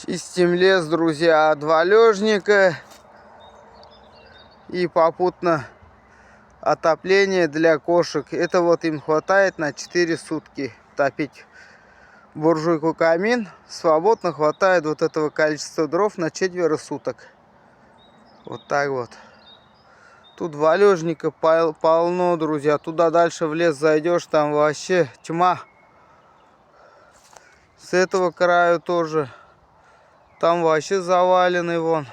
Чистим лес, друзья, 2 лежника и попутно отопление для кошек. Это вот им хватает на 4 сутки топить буржуйку, камин. Свободно хватает вот этого количества дров на 4 суток. Вот так вот. Тут валежника полно, друзья. Туда дальше в лес зайдешь, там вообще тьма. С этого краю тоже. Там вообще заваленный вон.